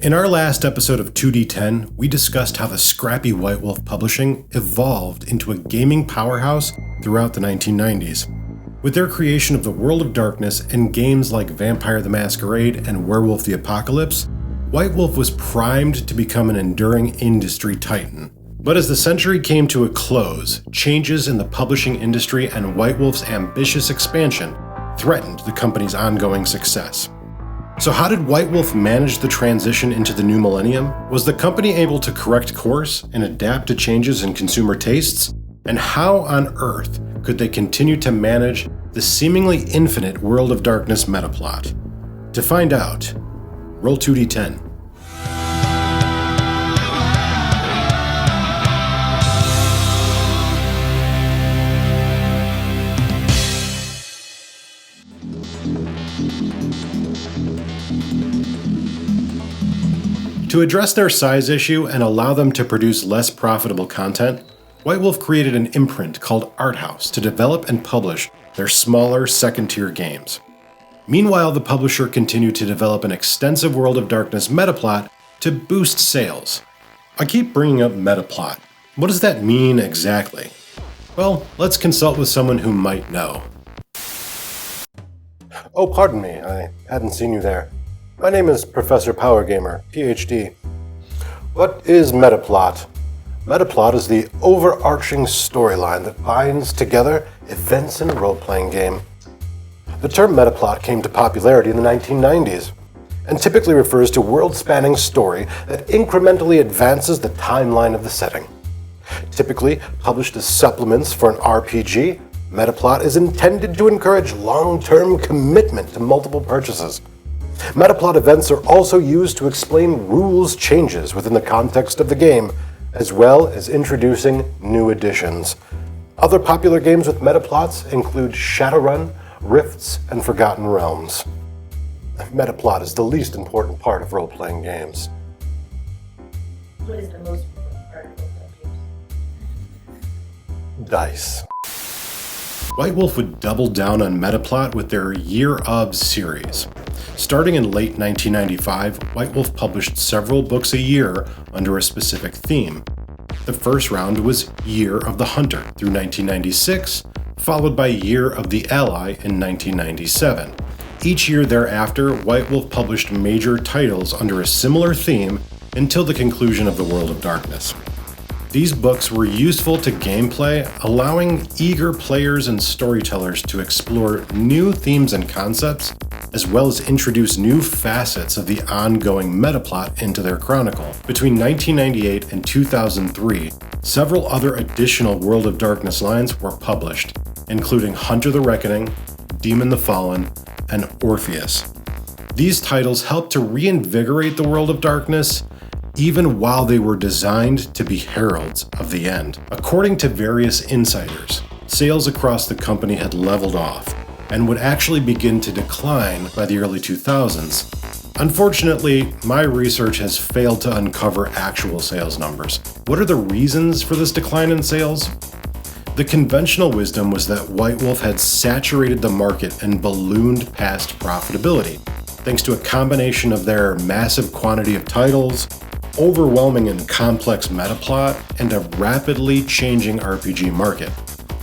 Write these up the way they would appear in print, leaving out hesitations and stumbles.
In our last episode of 2D10, we discussed how the scrappy White Wolf publishing evolved into a gaming powerhouse throughout the 1990s. With their creation of the World of Darkness and games like Vampire the Masquerade and Werewolf the Apocalypse, White Wolf was primed to become an enduring industry titan. But as the century came to a close, changes in the publishing industry and White Wolf's ambitious expansion threatened the company's ongoing success. So how did White Wolf manage the transition into the new millennium? Was the company able to correct course and adapt to changes in consumer tastes? And how on earth could they continue to manage the seemingly infinite World of Darkness metaplot? To find out, roll 2d10. To address their size issue and allow them to produce less profitable content, White Wolf created an imprint called Arthouse to develop and publish their smaller second-tier games. Meanwhile, the publisher continued to develop an extensive World of Darkness metaplot to boost sales. I keep bringing up Metaplot. What does that mean exactly? Well, let's consult with someone who might know. Oh, pardon me, I hadn't seen you there. My name is Professor Powergamer, PhD. What is Metaplot? Metaplot is the overarching storyline that binds together events in a role-playing game. The term Metaplot came to popularity in the 1990s and typically refers to a world-spanning story that incrementally advances the timeline of the setting. Typically published as supplements for an RPG, Metaplot is intended to encourage long-term commitment to multiple purchases. Metaplot events are also used to explain rules changes within the context of the game, as well as introducing new additions. Other popular games with metaplots include Shadowrun, Rifts, and Forgotten Realms. Metaplot is the least important part of role-playing games. What is the most important part of role-playing games? Dice. White Wolf would double down on Metaplot with their Year of series. Starting in late 1995, White Wolf published several books a year under a specific theme. The first round was Year of the Hunter through 1996, followed by Year of the Ally in 1997. Each year thereafter, White Wolf published major titles under a similar theme until the conclusion of the World of Darkness. These books were useful to gameplay, allowing eager players and storytellers to explore new themes and concepts, as well as introduce new facets of the ongoing metaplot into their chronicle. Between 1998 and 2003, several other additional World of Darkness lines were published, including Hunter the Reckoning, Demon the Fallen, and Orpheus. These titles helped to reinvigorate the World of Darkness, even while they were designed to be heralds of the end. According to various insiders, sales across the company had leveled off and would actually begin to decline by the early 2000s. Unfortunately, my research has failed to uncover actual sales numbers. What are the reasons for this decline in sales? The conventional wisdom was that White Wolf had saturated the market and ballooned past profitability, thanks to a combination of their massive quantity of titles, overwhelming and complex metaplot, and a rapidly changing RPG market.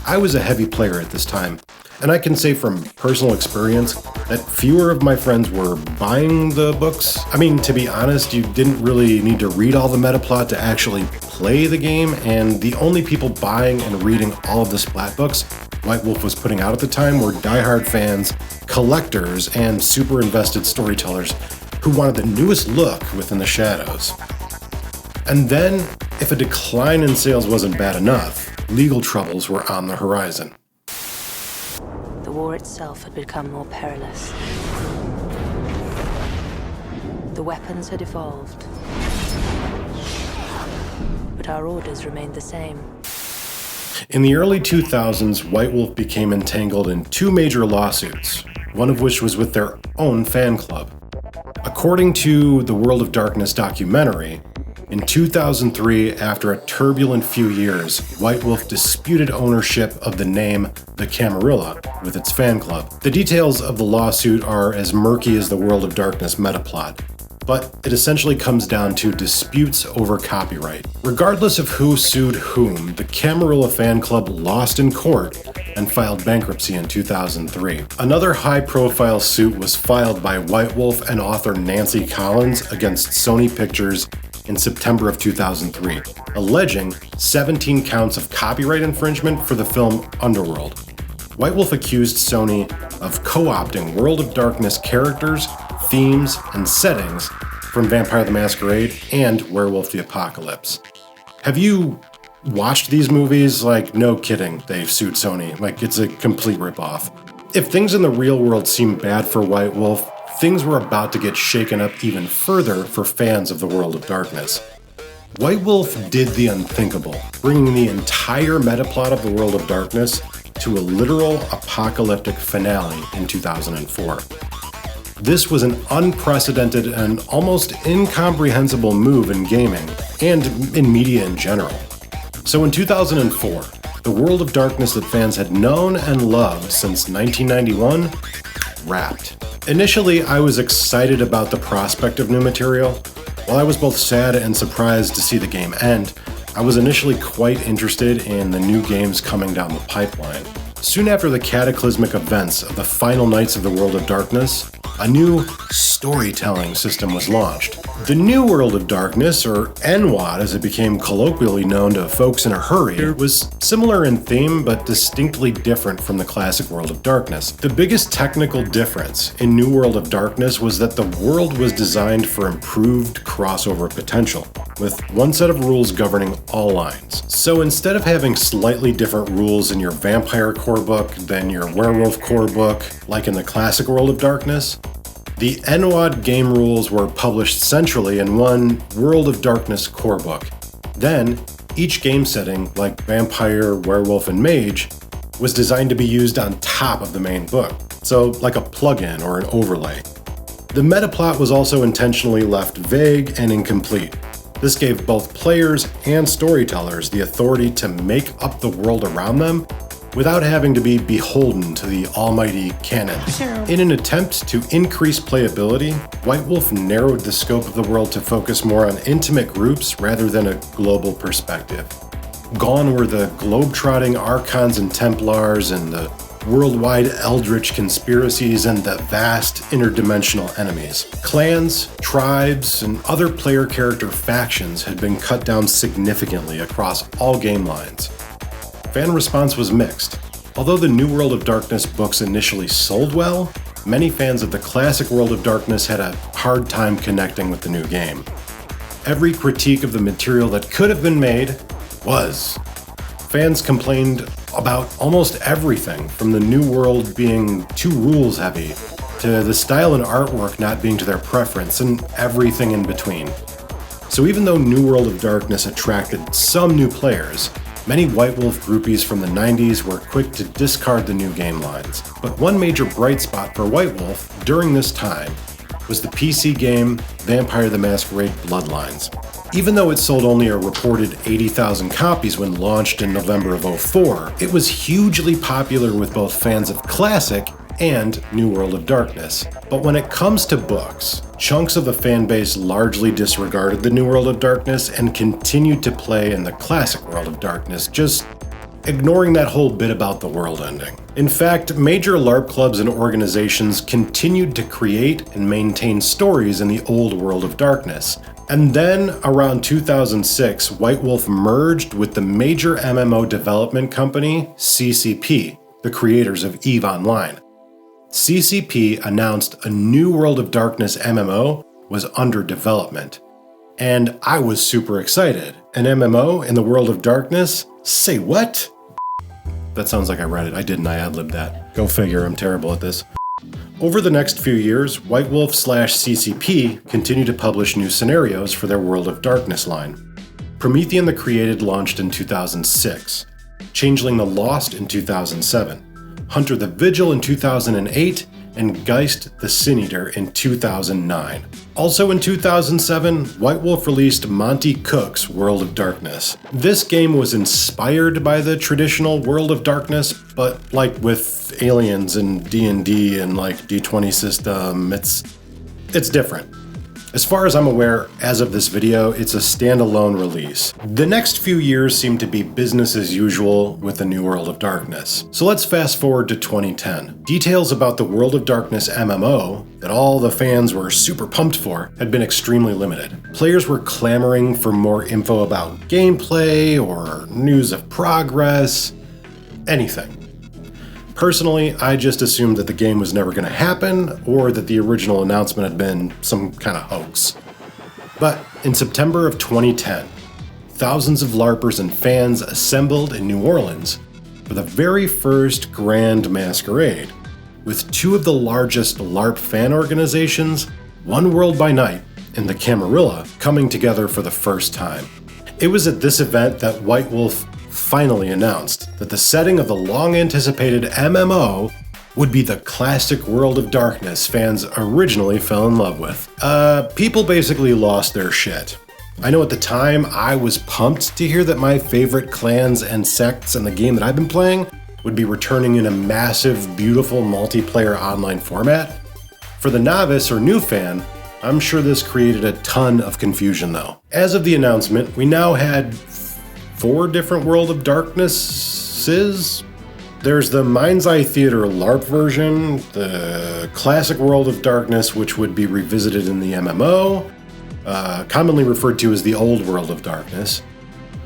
I was a heavy player at this time, and I can say from personal experience that fewer of my friends were buying the books. I mean, to be honest, you didn't really need to read all the metaplot to actually play the game, and the only people buying and reading all of the splat books White Wolf was putting out at the time were diehard fans, collectors, and super invested storytellers who wanted the newest look within the shadows. And then, if a decline in sales wasn't bad enough, legal troubles were on the horizon. The war itself had become more perilous. The weapons had evolved, but our orders remained the same. In the early 2000s, White Wolf became entangled in two major lawsuits, one of which was with their own fan club. According to the World of Darkness documentary, in 2003, after a turbulent few years, White Wolf disputed ownership of the name The Camarilla with its fan club. The details of the lawsuit are as murky as the World of Darkness metaplot. but it essentially comes down to disputes over copyright. Regardless of who sued whom, the Camarilla fan club lost in court and filed bankruptcy in 2003. Another high-profile suit was filed by White Wolf and author Nancy Collins against Sony Pictures in September of 2003, alleging 17 counts of copyright infringement for the film Underworld. White Wolf accused Sony of co-opting World of Darkness characters, themes, and settings from Vampire the Masquerade and Werewolf the Apocalypse. Have you watched these movies? Like, no kidding, they've sued Sony. Like, it's a complete ripoff. If things in the real world seem bad for White Wolf, things were about to get shaken up even further for fans of the World of Darkness. White Wolf did the unthinkable, bringing the entire metaplot of the World of Darkness to a literal apocalyptic finale in 2004. This was an unprecedented and almost incomprehensible move in gaming, and in media in general. So in 2004, the World of Darkness that fans had known and loved since 1991 wrapped. Initially, I was excited about the prospect of new material. While I was both sad and surprised to see the game end, I was initially quite interested in the new games coming down the pipeline. Soon after the cataclysmic events of the final nights of the World of Darkness, a new storytelling system was launched. The New World of Darkness, or NWOD as it became colloquially known to folks in a hurry, was similar in theme but distinctly different from the classic World of Darkness. The biggest technical difference in New World of Darkness was that the world was designed for improved crossover potential, with one set of rules governing all lines. So instead of having slightly different rules in your vampire core book than your werewolf core book, like in the classic World of Darkness, the NWOD game rules were published centrally in one World of Darkness core book. Then, each game setting, like Vampire, Werewolf, and Mage, was designed to be used on top of the main book, so like a plugin or an overlay. The metaplot was also intentionally left vague and incomplete. This gave both players and storytellers the authority to make up the world around them without having to be beholden to the almighty canon. In an attempt to increase playability, White Wolf narrowed the scope of the world to focus more on intimate groups rather than a global perspective. Gone were the globe-trotting Archons and Templars and the worldwide eldritch conspiracies and the vast interdimensional enemies. Clans, tribes, and other player character factions had been cut down significantly across all game lines. Fan response was mixed. Although the New World of Darkness books initially sold well, many fans of the classic World of Darkness had a hard time connecting with the new game. Every critique of the material that could have been made was. Fans complained about almost everything, from the new world being too rules heavy, to the style and artwork not being to their preference, and everything in between. So even though New World of Darkness attracted some new players, many White Wolf groupies from the 90s were quick to discard the new game lines. But one major bright spot for White Wolf during this time was the PC game Vampire the Masquerade Bloodlines. Even though it sold only a reported 80,000 copies when launched in November of 2004, it was hugely popular with both fans of Classic and New World of Darkness. But when it comes to books, chunks of the fanbase largely disregarded the New World of Darkness and continued to play in the classic World of Darkness, just ignoring that whole bit about the world ending. In fact, major LARP clubs and organizations continued to create and maintain stories in the old World of Darkness. And then, around 2006, White Wolf merged with the major MMO development company, CCP, the creators of EVE Online. CCP announced a new World of Darkness MMO was under development. And I was super excited. An MMO in the World of Darkness? Say what? That sounds like I read it. I didn't, I ad-libbed that. Go figure, I'm terrible at this. Over the next few years, White Wolf/CCP continued to publish new scenarios for their World of Darkness line. Promethean the Created launched in 2006, Changeling the Lost in 2007, Hunter the Vigil in 2008, and Geist the Sin Eater in 2009. Also in 2007, White Wolf released Monty Cook's World of Darkness. This game was inspired by the traditional World of Darkness, but like with aliens and D&D and like D20 system, it's different. As far as I'm aware, as of this video, it's a standalone release. The next few years seem to be business as usual with the new World of Darkness. So let's fast forward to 2010. Details about the World of Darkness MMO that all the fans were super pumped for had been extremely limited. Players were clamoring for more info about gameplay or news of progress, anything. Personally, I just assumed that the game was never going to happen, or that the original announcement had been some kind of hoax. But in September of 2010, thousands of LARPers and fans assembled in New Orleans for the very first Grand Masquerade, with two of the largest LARP fan organizations, One World by Night and the Camarilla, coming together for the first time. It was at this event that White Wolf finally announced that the setting of the long-anticipated MMO would be the classic World of Darkness fans originally fell in love with. People basically lost their shit. I know at the time I was pumped to hear that my favorite clans and sects in the game that I've been playing would be returning in a massive, beautiful multiplayer online format. For the novice or new fan, I'm sure this created a ton of confusion though. As of the announcement, we now had 4 different World of Darknesses. There's the Mind's Eye Theater LARP version, the classic World of Darkness, which would be revisited in the MMO, commonly referred to as the Old World of Darkness,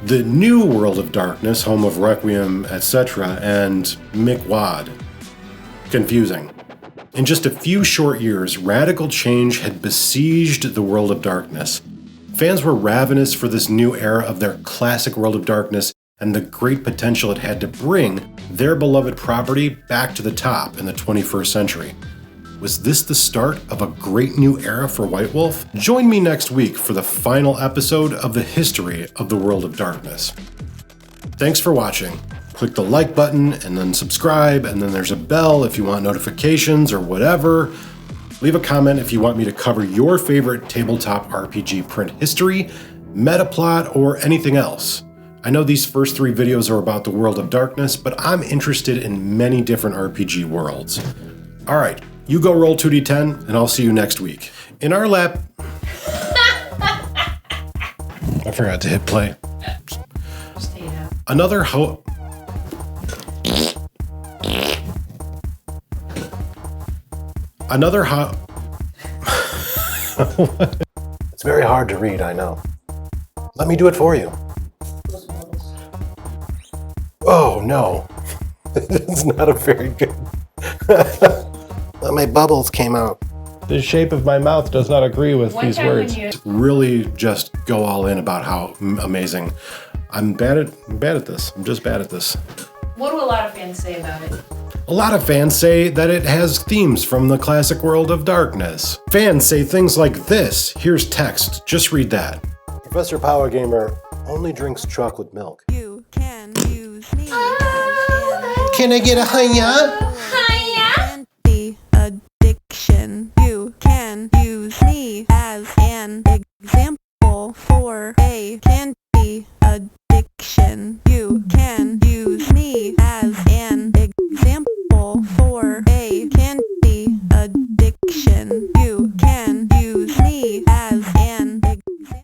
the New World of Darkness, home of Requiem, etc., and Mi'kmaq. Confusing. In just a few short years, radical change had besieged the World of Darkness. Fans were ravenous for this new era of their classic World of Darkness and the great potential it had to bring their beloved property back to the top in the 21st century. Was this the start of a great new era for White Wolf? Join me next week for the final episode of the history of the World of Darkness. Thanks for watching. Click the like button and then subscribe, and then there's a bell if you want notifications or whatever. Leave a comment if you want me to cover your favorite tabletop RPG print history, Metaplot, or anything else. I know these first 3 videos are about the World of Darkness, but I'm interested in many different RPG worlds. Alright, you go roll 2d10, and I'll see you next week. In our lab... I forgot to hit play. Another It's very hard to read, I know. Let me do it for you. Oh, no. It's not a very good... My bubbles came out. The shape of my mouth does not agree with One these time words. when you- Really just go all in about how amazing. I'm bad at this. I'm just bad at this. What do a lot of fans say about it? A lot of fans say that it has themes from the classic World of Darkness. Fans say things like this. Here's text. Just read that. Professor Power Gamer only drinks chocolate milk. You can use me Can I get a hiya? as the addiction. You can use me as an example for a candy addiction. You can